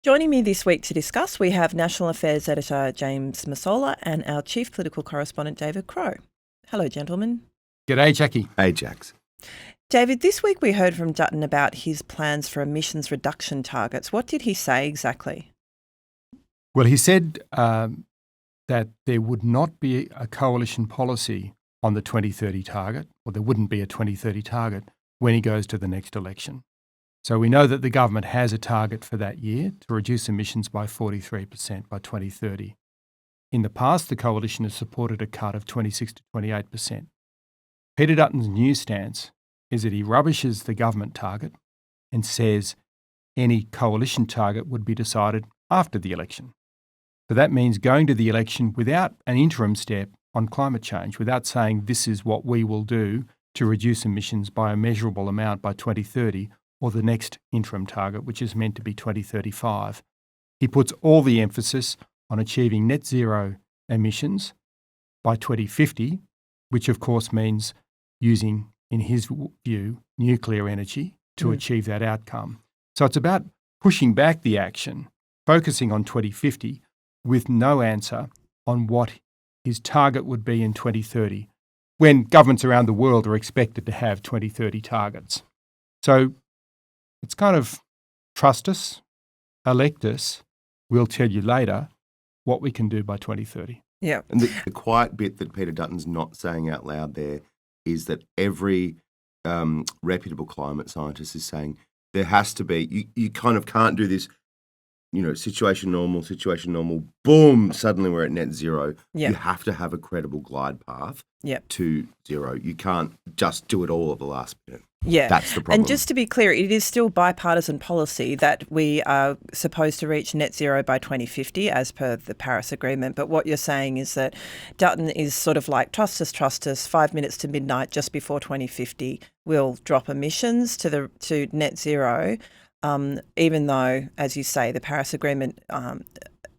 Joining me this week to discuss, we have National Affairs Editor James Massola and our Chief Political Correspondent David Crowe. Hello, gentlemen. G'day, Jackie. Hey, Jax. David, this week we heard from Dutton about his plans for emissions reduction targets. What did he say exactly? Well, he said that there would not be a coalition policy on the 2030 target, or there wouldn't be a 2030 target when he goes to the next election. So we know that the government has a target for that year to reduce emissions by 43% by 2030. In the past, the coalition has supported a cut of 26 to 28%. Peter Dutton's new stance is that he rubbishes the government target and says any coalition target would be decided after the election. So that means going to the election without an interim step on climate change, without saying this is what we will do to reduce emissions by a measurable amount by 2030 or the next interim target, which is meant to be 2035. He puts all the emphasis on achieving net zero emissions by 2050, which of course means using, in his view, nuclear energy to achieve that outcome. So it's about pushing back the action, focusing on 2050 with no answer on what his target would be in 2030, when governments around the world are expected to have 2030 targets. So it's kind of trust us, elect us, we'll tell you later what we can do by 2030. Yeah. And the quiet bit that Peter Dutton's not saying out loud there is that every reputable climate scientist is saying there has to be, you kind of can't do this, situation normal, boom, suddenly we're at net zero. Yep. You have to have a credible glide path Yep. to zero. You can't just do it all at the last minute. Yeah. That's the problem. And just to be clear, it is still bipartisan policy that we are supposed to reach net zero by 2050 as per the Paris Agreement. But what you're saying is that Dutton is sort of like, trust us, 5 minutes to midnight just before 2050, we'll drop emissions to net zero, even though, as you say, the Paris Agreement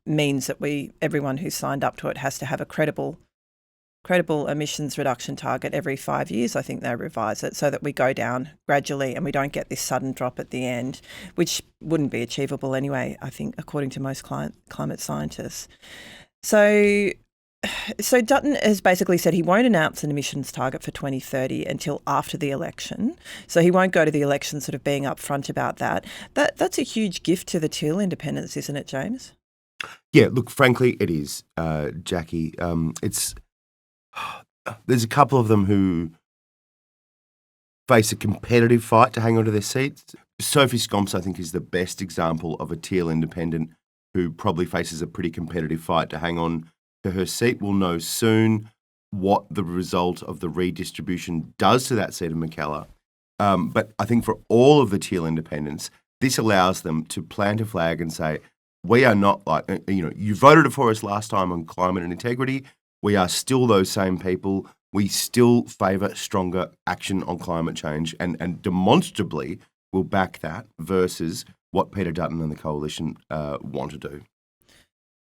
means that everyone who signed up to it has to have a credible emissions reduction target every 5 years. I think they revise it so that we go down gradually and we don't get this sudden drop at the end, which wouldn't be achievable anyway, I think, according to most climate scientists. So Dutton has basically said he won't announce an emissions target for 2030 until after the election. So he won't go to the election sort of being upfront about that. That's a huge gift to the teal independents, isn't it, James? Yeah, look, frankly, it is, Jackie. There's a couple of them who face a competitive fight to hang on to their seats. Sophie Scomps, I think, is the best example of a teal independent who probably faces a pretty competitive fight to hang on to her seat. We'll know soon what the result of the redistribution does to that seat of Mackellar. But I think for all of the teal independents, this allows them to plant a flag and say, we are not like, you voted for us last time on climate and integrity. We are still those same people. We still favour stronger action on climate change and demonstrably will back that versus what Peter Dutton and the coalition want to do.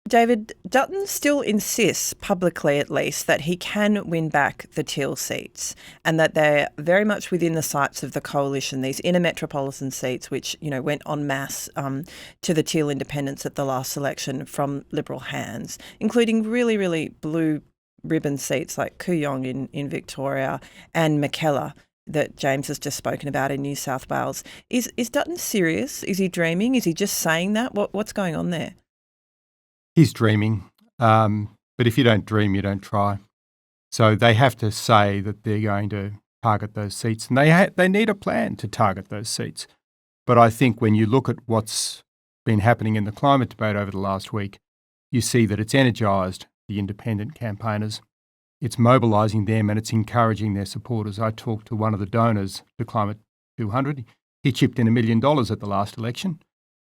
David, Dutton still insists, publicly at least, that he can win back the teal seats and that they're very much within the sights of the coalition, these inner Metropolitan seats, which, went en masse to the teal independents at the last election from Liberal hands, including really, really blue ribbon seats like Kooyong in Victoria and Mackellar that James has just spoken about in New South Wales. Is Dutton serious? Is he dreaming? Is he just saying that? What's going on there? He's dreaming, but if you don't dream, you don't try. So they have to say that they're going to target those seats, and they need a plan to target those seats. But I think when you look at what's been happening in the climate debate over the last week, you see that it's energised the independent campaigners. It's mobilising them and it's encouraging their supporters. I talked to one of the donors to Climate 200. He chipped in $1 million at the last election.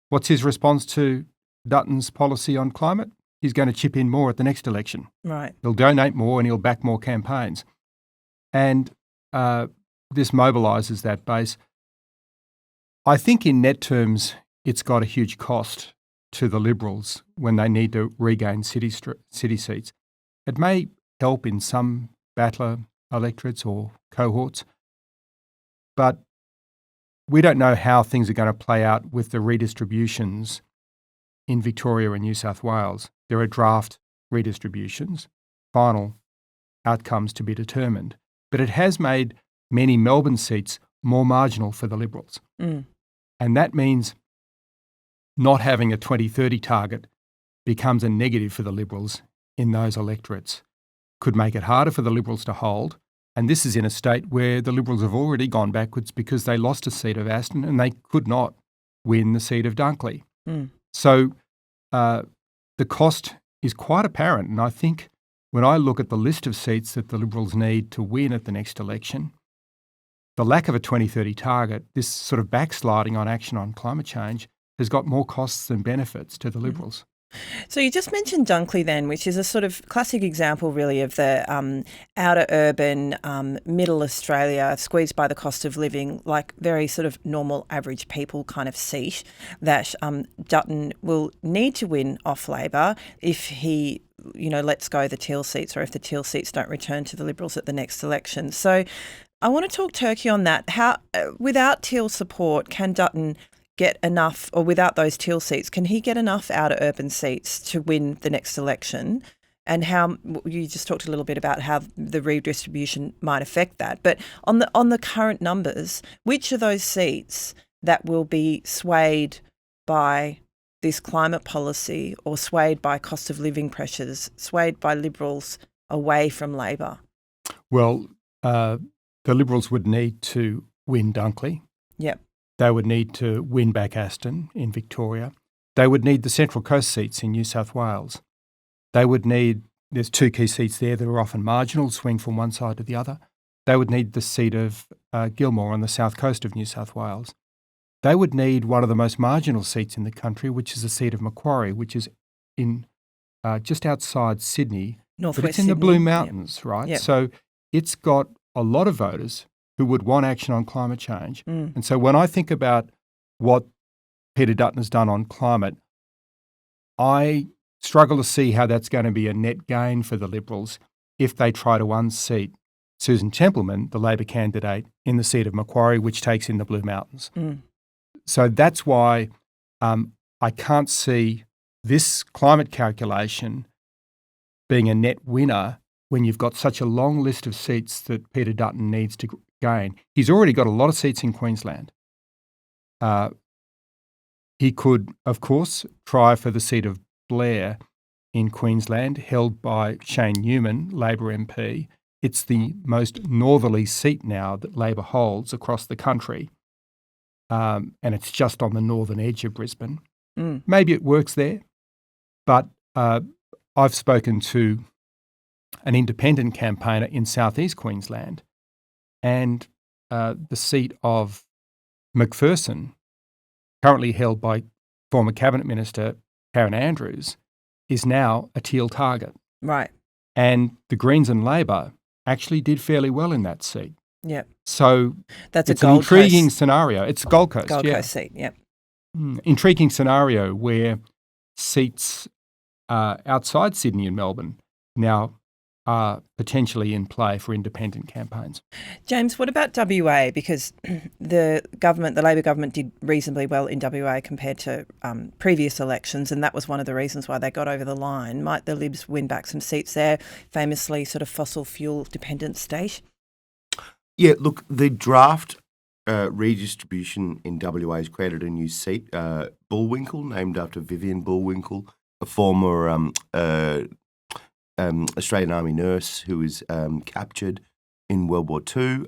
What's his response to Dutton's policy on climate? He's going to chip in more at the next election. Right. He'll donate more and he'll back more campaigns. And this mobilises that base. I think in net terms, it's got a huge cost to the Liberals when they need to regain city seats. It may help in some battler electorates or cohorts, but we don't know how things are going to play out with the redistributions in Victoria and New South Wales, there are draft redistributions, final outcomes to be determined. But it has made many Melbourne seats more marginal for the Liberals. Mm. And that means not having a 2030 target becomes a negative for the Liberals in those electorates. Could make it harder for the Liberals to hold. And this is in a state where the Liberals have already gone backwards because they lost a seat of Aston and they could not win the seat of Dunkley. Mm. So the cost is quite apparent. And I think when I look at the list of seats that the Liberals need to win at the next election, the lack of a 2030 target, this sort of backsliding on action on climate change, has got more costs than benefits to the Liberals. So you just mentioned Dunkley then, which is a sort of classic example really of the outer urban, middle Australia, squeezed by the cost of living, like very sort of normal average people kind of seat that Dutton will need to win off Labor if he, lets go the teal seats or if the teal seats don't return to the Liberals at the next election. So I want to talk turkey on that. How, without teal support, can Dutton get enough, or without those teal seats, can he get enough outer urban seats to win the next election? And how you just talked a little bit about how the redistribution might affect that. But on the current numbers, which of those seats that will be swayed by this climate policy or swayed by cost of living pressures, swayed by Liberals away from Labor? Well, the Liberals would need to win Dunkley. Yep. They would need to win back Aston in Victoria. They would need the Central Coast seats in New South Wales. They would need, there's two key seats there that are often marginal, swing from one side to the other. They would need the seat of Gilmore on the south coast of New South Wales. They would need one of the most marginal seats in the country, which is the seat of Macquarie, which is in just outside Sydney. Northwest but it's in the Sydney. Blue Mountains, Yep. right? Yep. So it's got a lot of voters who would want action on climate change. Mm. And so when I think about what Peter Dutton has done on climate, I struggle to see how that's going to be a net gain for the Liberals if they try to unseat Susan Templeman, the Labor candidate, in the seat of Macquarie, which takes in the Blue Mountains. Mm. So that's why I can't see this climate calculation being a net winner when you've got such a long list of seats that Peter Dutton needs to gain. He's already got a lot of seats in Queensland. He could, of course, try for the seat of Blair in Queensland, held by Shane Newman, Labor MP. It's the most northerly seat now that Labor holds across the country, and it's just on the northern edge of Brisbane. Mm. Maybe it works there, but I've spoken to an independent campaigner in southeast Queensland, and the seat of McPherson, currently held by former Cabinet Minister Karen Andrews, is now a teal target. Right. And the Greens and Labor actually did fairly well in that seat. Yep. So That's it's a an Gold intriguing Coast, scenario. It's Gold Coast, Gold yeah. Coast seat. Yep. Intriguing scenario where seats outside Sydney and Melbourne now are potentially in play for independent campaigns. James, what about WA? Because the Labor government did reasonably well in WA compared to previous elections, and that was one of the reasons why they got over the line. Might the Libs win back some seats there, famously sort of fossil fuel dependent state? Yeah, look, the draft redistribution in WA has created a new seat, Bullwinkle, named after Vivian Bullwinkle, a former Australian Army nurse who was captured in World War II.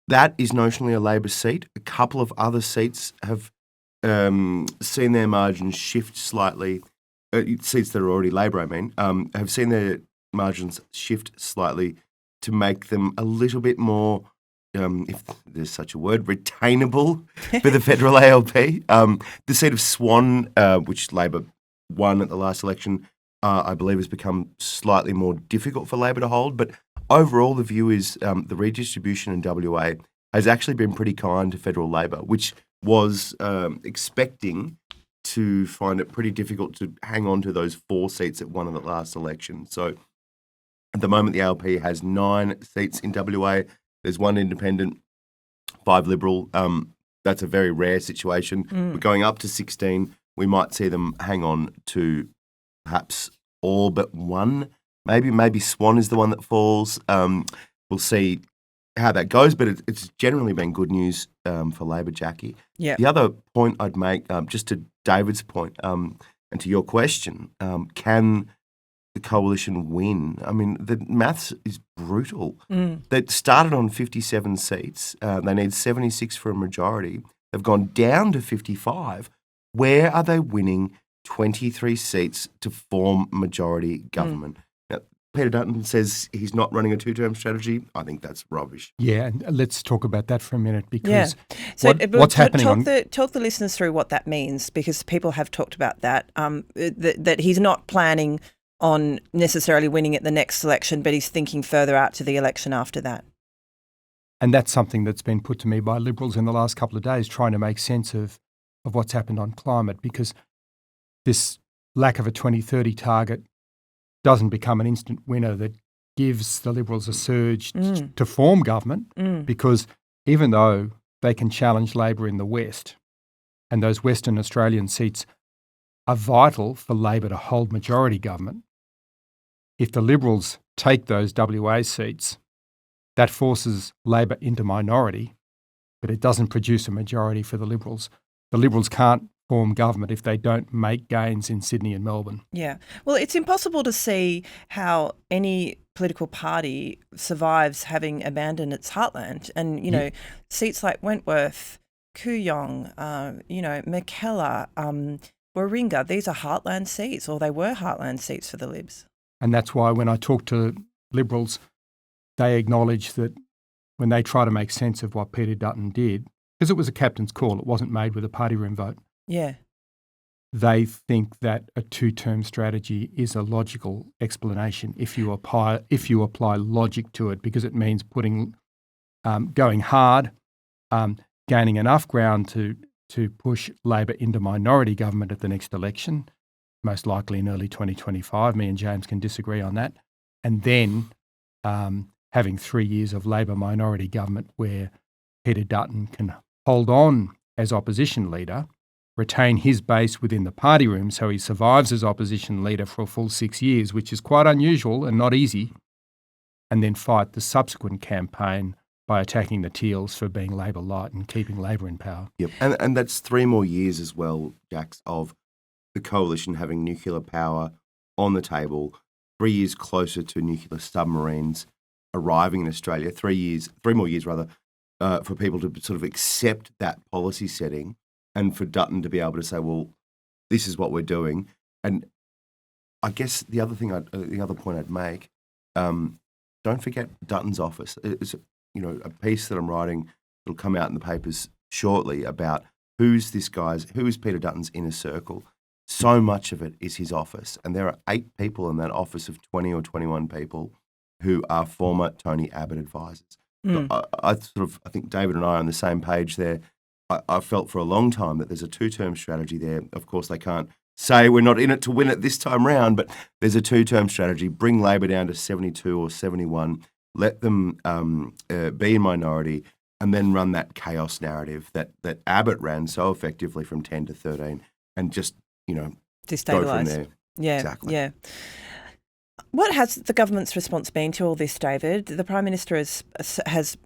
That is notionally a Labor seat. A couple of other seats have seen their margins shift slightly. Seats that are already Labor, I mean, have seen their margins shift slightly to make them a little bit more, if there's such a word, retainable for the federal ALP. The seat of Swan, which Labor won at the last election, I believe has become slightly more difficult for Labor to hold. But overall, the view is the redistribution in WA has actually been pretty kind to federal Labor, which was expecting to find it pretty difficult to hang on to those 4 seats that won in the last election. So at the moment, the ALP has 9 seats in WA. There's 1 independent, 5 Liberal. That's a very rare situation. We're going up to 16 we might see them hang on to perhaps all but one. Maybe Swan is the one that falls. We'll see how that goes, but it's generally been good news for Labor, Jackie. Yeah. The other point I'd make, just to David's point and to your question, can the coalition win? I mean, the maths is brutal. They started on 57 seats. They need 76 for a majority. They've gone down to 55. Where are they winning 23 seats to form majority government? Now, Peter Dutton says he's not running a two-term strategy. I think that's rubbish. Yeah, and let's talk about that for a minute because So what's happening talk the listeners through what that means, because people have talked about that, that he's not planning on necessarily winning at the next election, but he's thinking further out to the election after that. And that's something that's been put to me by Liberals in the last couple of days, trying to make sense of what's happened on climate, because this lack of a 2030 target doesn't become an instant winner that gives the Liberals a surge to form government, because even though they can challenge Labor in the West, and those Western Australian seats are vital for Labor to hold majority government, if the Liberals take those WA seats, that forces Labor into minority, but it doesn't produce a majority for the Liberals. The Liberals can't form government if they don't make gains in Sydney and Melbourne. Yeah. Well, it's impossible to see how any political party survives having abandoned its heartland. And, seats like Wentworth, Kooyong, Mackellar, Warringah, these are heartland seats, or they were heartland seats for the Libs. And that's why when I talk to Liberals, they acknowledge that when they try to make sense of what Peter Dutton did, because it was a captain's call, it wasn't made with a party room vote. Yeah. They think that a two-term strategy is a logical explanation if you apply logic to it, because it means going hard, gaining enough ground to push Labor into minority government at the next election, most likely in early 2025. Me and James can disagree on that. And then having 3 years of Labor minority government where Peter Dutton can hold on as opposition leader, retain his base within the party room so he survives as opposition leader for a full 6 years, which is quite unusual and not easy, and then fight the subsequent campaign by attacking the Teals for being Labor light and keeping Labor in power. Yep, and that's 3 more years as well, Jax, of the coalition having nuclear power on the table, 3 years closer to nuclear submarines arriving in Australia, 3 more years rather, for people to sort of accept that policy setting, and for Dutton to be able to say, well, this is what we're doing. And I guess the other point I'd make, don't forget Dutton's office. It's a piece that I'm writing that'll come out in the papers shortly about who is Peter Dutton's inner circle. So much of it is his office, and there are 8 people in that office of 20 or 21 people who are former Tony Abbott advisors. So I think David and I are on the same page there. I felt for a long time that there's a two-term strategy there. Of course, they can't say we're not in it to win it this time round, but there's a two-term strategy. Bring Labor down to 72 or 71, let them be in minority, and then run that chaos narrative that Abbott ran so effectively from 10 to 13, and just, destabilise. Go from there. Yeah, exactly. Yeah. What has the government's response been to all this, David? The Prime Minister has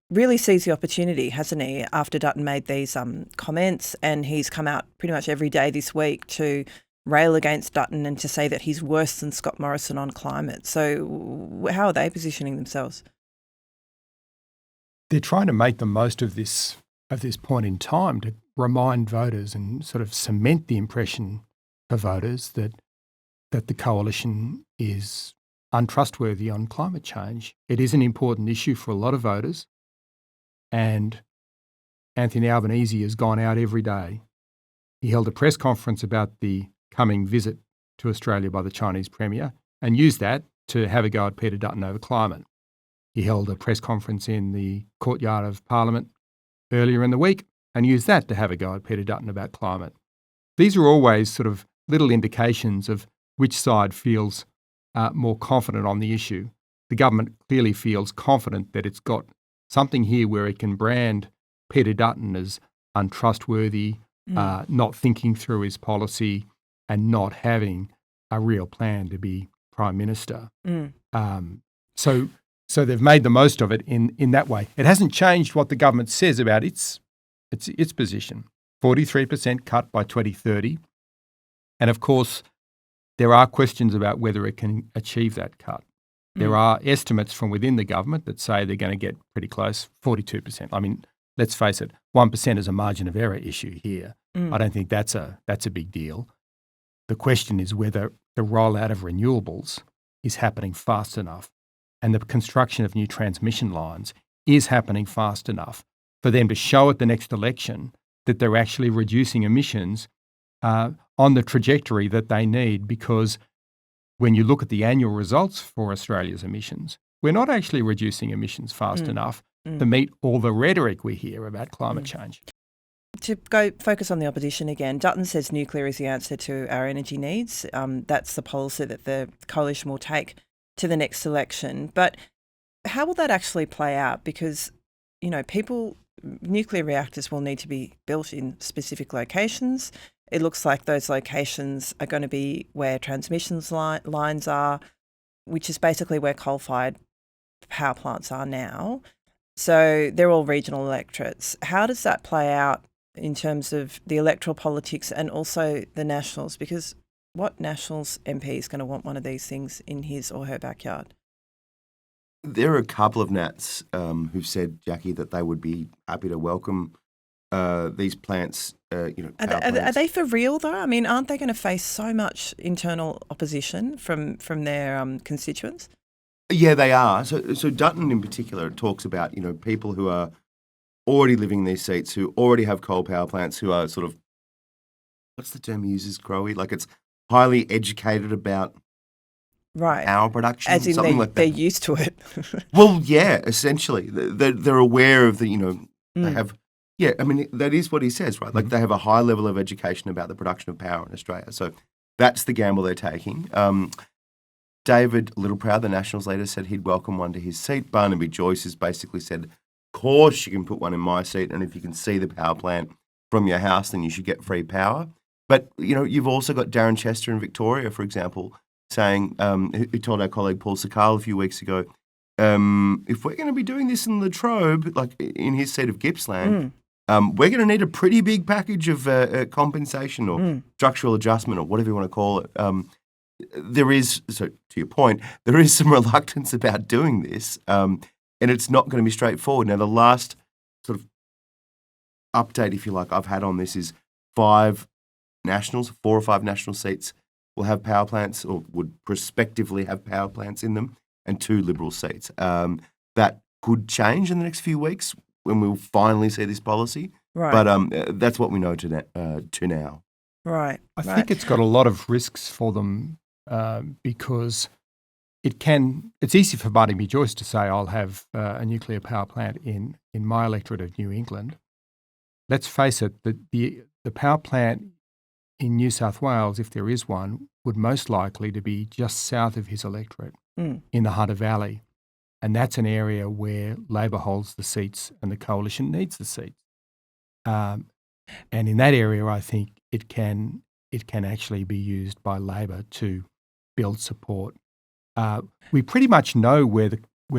really seized the opportunity, hasn't he, after Dutton made these comments, and he's come out pretty much every day this week to rail against Dutton and to say that he's worse than Scott Morrison on climate. So how are they positioning themselves? They're trying to make the most of this point in time to remind voters and sort of cement the impression for voters that the coalition is untrustworthy on climate change. It is an important issue for a lot of voters, and Anthony Albanese has gone out every day. He held a press conference about the coming visit to Australia by the Chinese Premier and used that to have a go at Peter Dutton over climate. He held a press conference in the courtyard of Parliament earlier in the week and used that to have a go at Peter Dutton about climate. These are always sort of little indications of which side feels more confident on the issue. The government clearly feels confident that it's got something here where it can brand Peter Dutton as untrustworthy, not thinking through his policy and not having a real plan to be Prime Minister. So they've made the most of it in that way. It hasn't changed what the government says about its position. 43% cut by 2030. And of course, there are questions about whether it can achieve that cut. There are estimates from within the government that say they're going to get pretty close, 42%. I mean, let's face it, 1% is a margin of error issue here. I don't think that's a big deal. The question is whether the rollout of renewables is happening fast enough and the construction of new transmission lines is happening fast enough for them to show at the next election that they're actually reducing emissions on the trajectory that they need, because when you look at the annual results for Australia's emissions, we're not actually reducing emissions fast enough to meet all the rhetoric we hear about climate change. To go focus on the opposition again, Dutton says nuclear is the answer to our energy needs. That's the policy that the coalition will take to the next election. But how will that actually play out? Because, nuclear reactors will need to be built in specific locations. It looks like those locations are going to be where transmission lines are, which is basically where coal-fired power plants are now. So they're all regional electorates. How does that play out in terms of the electoral politics and also the Nationals? Because what Nationals MP is going to want one of these things in his or her backyard? There are a couple of Nats who've said, Jackie, that they would be happy to welcome these plants. Are they for real though? I mean, aren't they going to face so much internal opposition from their constituents? Yeah, they are. So Dutton in particular talks about people who are already living in these seats, who already have coal power plants, who are sort of, what's the term he uses, Crowe? Like it's highly educated about power production, as in something like that. They're used to it. Well, yeah, essentially, they're aware of the they have. Yeah, I mean, that is what he says, right? Like they have a high level of education about the production of power in Australia. So that's the gamble they're taking. David Littleproud, the Nationals leader, said he'd welcome one to his seat. Barnaby Joyce has basically said, of course you can put one in my seat, and if you can see the power plant from your house, then you should get free power. But, you've also got Darren Chester in Victoria, for example, saying, who told our colleague Paul Sakal a few weeks ago, if we're going to be doing this in Latrobe, like in his seat of Gippsland, we're going to need a pretty big package of compensation or structural adjustment or whatever you want to call it. There is, so to your point, there is some reluctance about doing this, and it's not going to be straightforward. Now, the last sort of update, if you like, I've had on this is 4 or 5 national seats will have power plants or would prospectively have power plants in them, and 2 Liberal seats. That could change in the next few weeks when we'll finally see this policy. Right. But that's what we know to now. Right. I think it's got a lot of risks for them because it's easy for Barnaby Joyce to say, I'll have a nuclear power plant in my electorate of New England. Let's face it, the power plant in New South Wales, if there is one, would most likely to be just south of his electorate in the Hunter Valley. And that's an area where Labor holds the seats and the coalition needs the seats. And in that area, I think it can actually be used by Labor to build support. We pretty much know where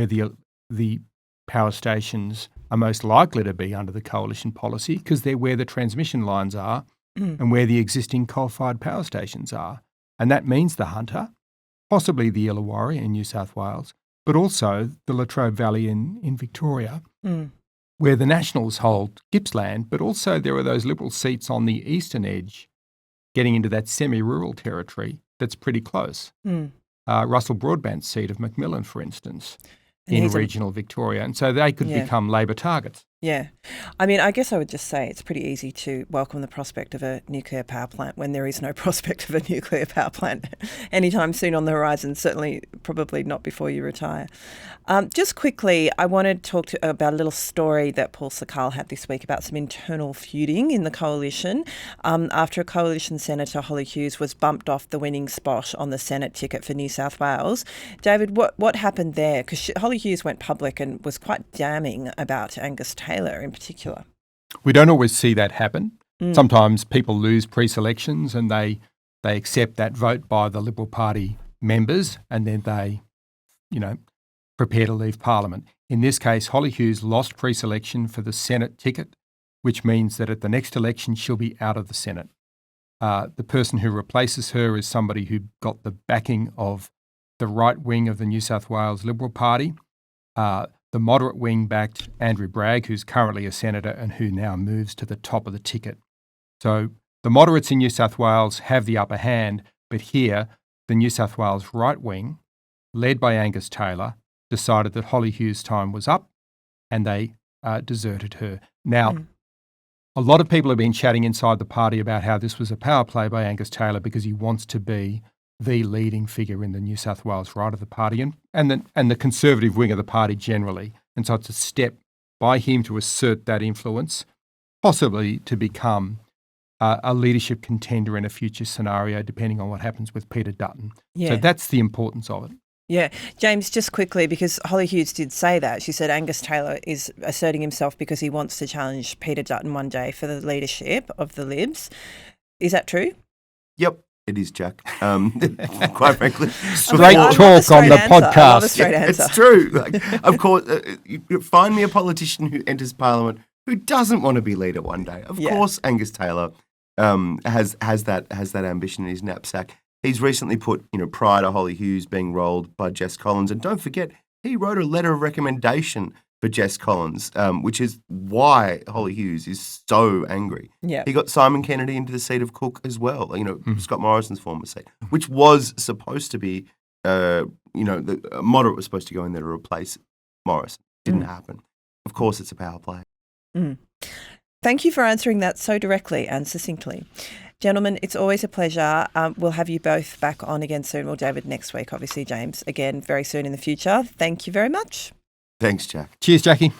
the power stations are most likely to be under the coalition policy because they're where the transmission lines are and where the existing coal-fired power stations are. And that means the Hunter, possibly the Illawarra in New South Wales, but also the Latrobe Valley in Victoria, where the Nationals hold Gippsland, but also there are those Liberal seats on the eastern edge getting into that semi-rural territory that's pretty close. Russell Broadbent's seat of Macmillan, for instance, in regional Victoria. And so they could become Labor targets. Yeah. I mean, I guess I would just say it's pretty easy to welcome the prospect of a nuclear power plant when there is no prospect of a nuclear power plant anytime soon on the horizon, certainly probably not before you retire. Just quickly, I want to talk about a little story that Paul Sakal had this week about some internal feuding in the coalition after a coalition senator, Hollie Hughes, was bumped off the winning spot on the Senate ticket for New South Wales. David, what happened there? Because Hollie Hughes went public and was quite damning about Angus Taylor in particular. We don't always see that happen. Sometimes people lose pre-selections and they accept that vote by the Liberal Party members and then they, prepare to leave Parliament. In this case, Hollie Hughes lost pre-selection for the Senate ticket, which means that at the next election she'll be out of the Senate. The person who replaces her is somebody who got the backing of the right wing of the New South Wales Liberal Party. The moderate wing backed Andrew Bragg, who's currently a senator and who now moves to the top of the ticket. So the moderates in New South Wales have the upper hand, but here the New South Wales right wing, led by Angus Taylor, decided that Hollie Hughes' time was up and they deserted her. Now, a lot of people have been chatting inside the party about how this was a power play by Angus Taylor because he wants to be the leading figure in the New South Wales right of the party and the Conservative wing of the party generally. And so it's a step by him to assert that influence, possibly to become a leadership contender in a future scenario, depending on what happens with Peter Dutton. Yeah. So that's the importance of it. Yeah. James, just quickly, because Hollie Hughes did say that. She said Angus Taylor is asserting himself because he wants to challenge Peter Dutton one day for the leadership of the Libs. Is that true? Yep. It is, Jack. Quite frankly. Straight talk on the podcast. I love a straight answer. It's true. Of course, you find me a politician who enters Parliament who doesn't want to be leader one day. Of course, Angus Taylor has that ambition in his knapsack. He's recently put, prior to Hollie Hughes being rolled by Jess Collins, and don't forget, he wrote a letter of recommendation for Jess Collins, which is why Hollie Hughes is so angry. Yeah. He got Simon Kennedy into the seat of Cook as well, Scott Morrison's former seat, which was supposed to be, the moderate was supposed to go in there to replace Morrison. Didn't happen. Of course, it's a power play. Thank you for answering that so directly and succinctly. Gentlemen, it's always a pleasure. We'll have you both back on again soon. Well, David next week, obviously, James, again very soon in the future. Thank you very much. Thanks, Jack. Cheers, Jackie.